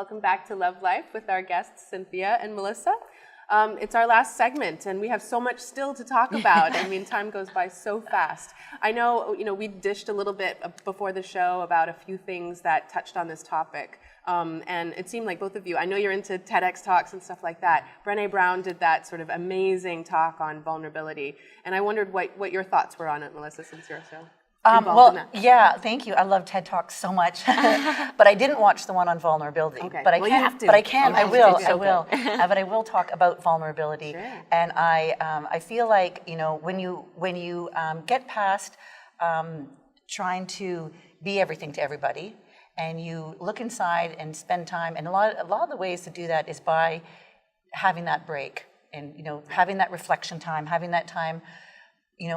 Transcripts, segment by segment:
Welcome back to Love Life with our guests, Cynthia and Melissa. It's our last segment, and we have so much still to talk about. I mean, time goes by so fast. I know, we dished a little bit before the show about a few things that touched on this topic. And it seemed like both of you, I know you're into TEDx talks and stuff like that. Brené Brown did that sort of amazing talk on vulnerability. And I wondered what your thoughts were on it, Melissa, since you're so involved in that. Yeah, thank you. I love TED Talks so much. But I didn't watch the one on vulnerability. Okay. But I Well, can. you have to. But I can. I will. Okay. I will. But I will talk about vulnerability. Sure. And I feel like when you get past trying to be everything to everybody, and you look inside and spend time, and a lot of the ways to do that is by having that break, and having that reflection time, having that time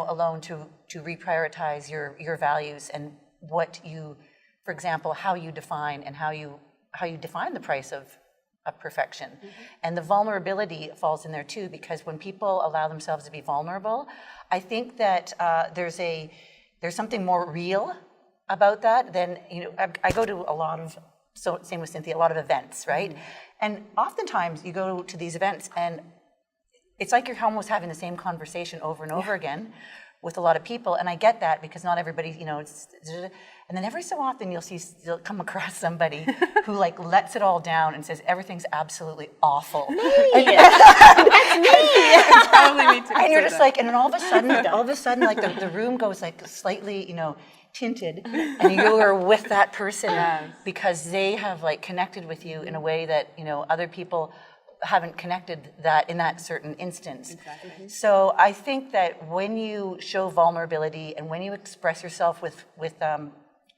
alone to reprioritize your values and what you, for example, how you define and how you define the price of perfection. Mm-hmm. And the vulnerability falls in there too, because when people allow themselves to be vulnerable, I think that there's something more real about that than, I go to a lot of, so same with Cynthia, a lot of events, right? Mm-hmm. And oftentimes you go to these events and it's like you're almost having the same conversation over and over again with a lot of people. And I get that because not everybody, and then every so often you'll come across somebody who lets it all down and says everything's absolutely awful. Me! That's me! Totally me too. And you're just and then all of a sudden, the room goes slightly, tinted, and you are with that person because they have connected with you in a way that other people haven't connected that in that certain instance. Exactly. So I think that when you show vulnerability and when you express yourself with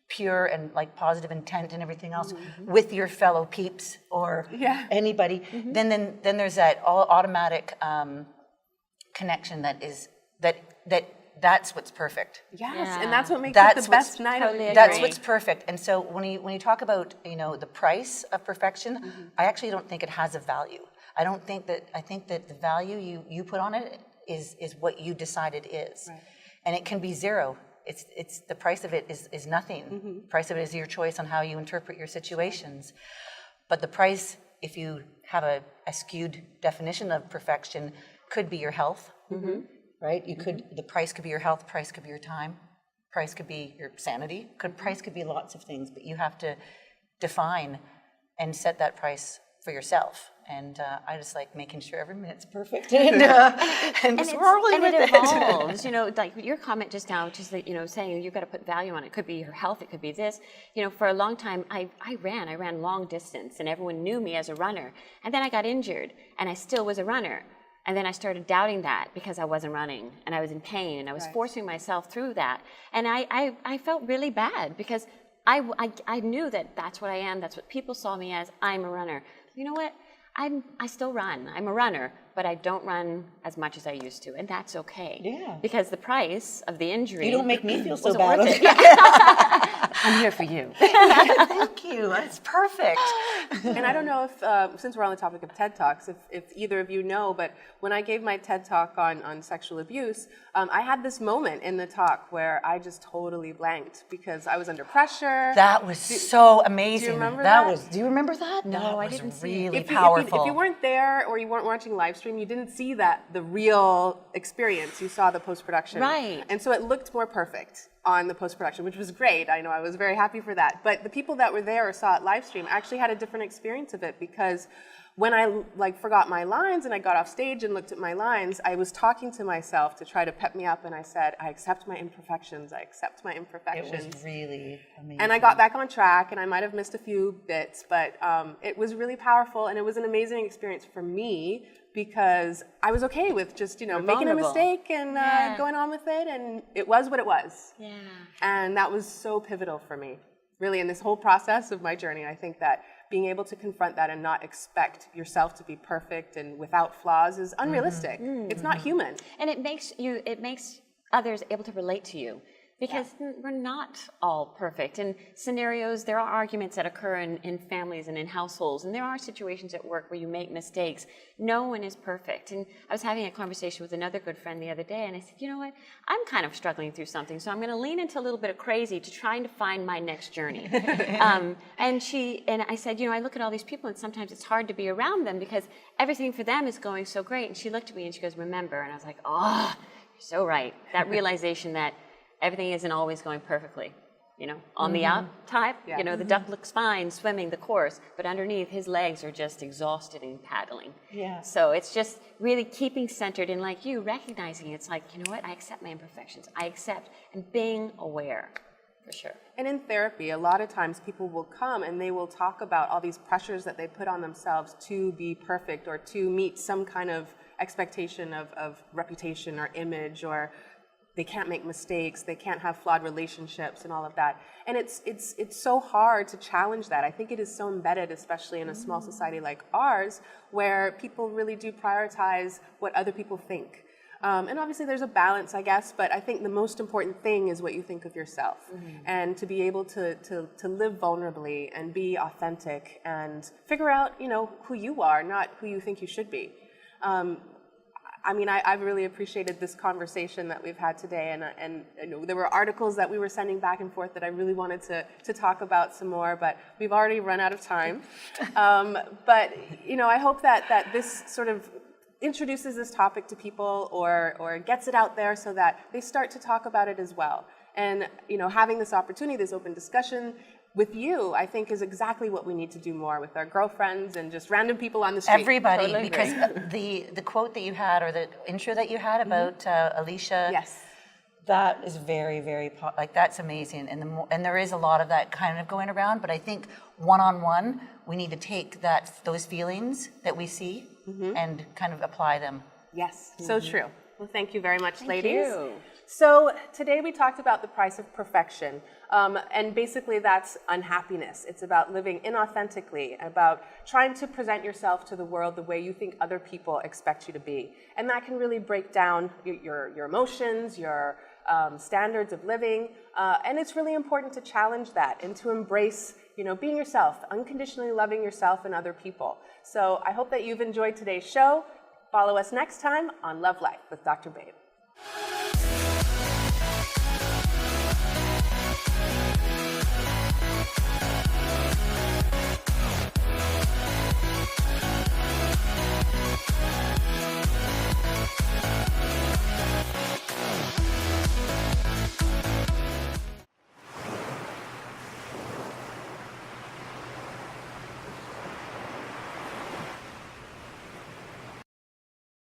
pure and positive intent and everything else with your fellow peeps or anybody, then there's that automatic connection that's what's perfect. Yes, and that's what makes it the best night of the day. That's what's perfect. And so when you talk about the price of perfection, I actually don't think it has a value. I think that the value you put on it is what you decide it is. Right. And it can be zero. It's the price of it is nothing. Mm-hmm. The price of it is your choice on how you interpret your situations. But the price, if you have a skewed definition of perfection, could be your health. Mm-hmm. Right? The price could be your health, price could be your time, price could be your sanity, price could be lots of things, but you have to define and set that price for yourself. And I just like making sure every minute's perfect. And it evolves. Your comment just now, just saying you've got to put value on it. It could be your health, it could be this. For a long time, I ran long distance, and everyone knew me as a runner. And then I got injured, and I still was a runner. And then I started doubting that because I wasn't running and I was in pain and I was forcing myself through that. And I felt really bad because I knew that that's what I am. That's what people saw me as. I'm a runner. You know what? I still run. I'm a runner, but I don't run as much as I used to. And that's okay. Yeah. Because the price of the injury. You don't make me feel so bad. I'm here for you. Thank you. That's perfect. And I don't know if, since we're on the topic of TED Talks, if either of you know, but when I gave my TED Talk on sexual abuse, I had this moment in the talk where I just totally blanked because I was under pressure. That was so amazing. Do you remember that? Do you remember that? No, I didn't see it. Really powerful. If you weren't there or you weren't watching live stream, you didn't see the real experience. You saw the post-production. Right. And so it looked more perfect on the post-production, which was great. I know I was very happy for that. But the people that were there or saw it live stream actually had a different experience of it because when I forgot my lines and I got off stage and looked at my lines, I was talking to myself to try to pep me up, and I said, I accept my imperfections. I accept my imperfections. It was really amazing. And I got back on track, and I might have missed a few bits, but it was really powerful, and it was an amazing experience for me because I was okay with just, making a mistake and going on with it, and it was what it was. Yeah. And that was so pivotal for me, really, in this whole process of my journey. I think that being able to confront that and not expect yourself to be perfect and without flaws is unrealistic. Mm-hmm. It's not human. And it makes others able to relate to you. because we're not all perfect. And scenarios, there are arguments that occur in families and in households, and there are situations at work where you make mistakes. No one is perfect. And I was having a conversation with another good friend the other day, and I said, you know what, I'm kind of struggling through something, so I'm going to lean into a little bit of crazy to trying to find my next journey. And I said, you know, I look at all these people, and sometimes it's hard to be around them because everything for them is going so great. And she looked at me and she goes, remember, and I was like, oh, you're so right. That realization that everything isn't always going perfectly. You know, on the outside, you know, the duck looks fine swimming the course, but underneath his legs are just exhausted in paddling. Yeah. So it's just really keeping centered and like you, recognizing it's like, you know what, I accept my imperfections. I accept and being aware, for sure. And in therapy, a lot of times people will come and they will talk about all these pressures that they put on themselves to be perfect or to meet some kind of expectation of reputation or image, or they can't make mistakes, they can't have flawed relationships and all of that. And it's so hard to challenge that. I think it is so embedded, especially in a small society like ours, where people really do prioritize what other people think. And obviously there's a balance, I guess, but I think the most important thing is what you think of yourself. And to be able to live vulnerably and be authentic and figure out, you know, who you are, not who you think you should be. I mean, I've really appreciated this conversation that we've had today, and you know, there were articles that we were sending back and forth that I really wanted to talk about some more, but we've already run out of time. But you know, I hope that this sort of introduces this topic to people or gets it out there so that they start to talk about it as well. And you know, having this opportunity, this open discussion with you, I think is exactly what we need to do more with our girlfriends and just random people on the street. Everybody, Totally because the quote that you had, or the intro that you had about Alicia, Yes. that is very, very, like, that's amazing. And there is a lot of that kind of going around, but I think one-on-one, we need to take those feelings that we see and kind of apply them. Yes, so true. Well, thank you very much, ladies. you. So today we talked about the price of perfection, and basically that's unhappiness. It's about living inauthentically, about trying to present yourself to the world the way you think other people expect you to be. And that can really break down your emotions, your standards of living, and it's really important to challenge that and to embrace, you know, being yourself, unconditionally loving yourself and other people. So I hope that you've enjoyed today's show. Follow us next time on Love Life with Dr. Babe.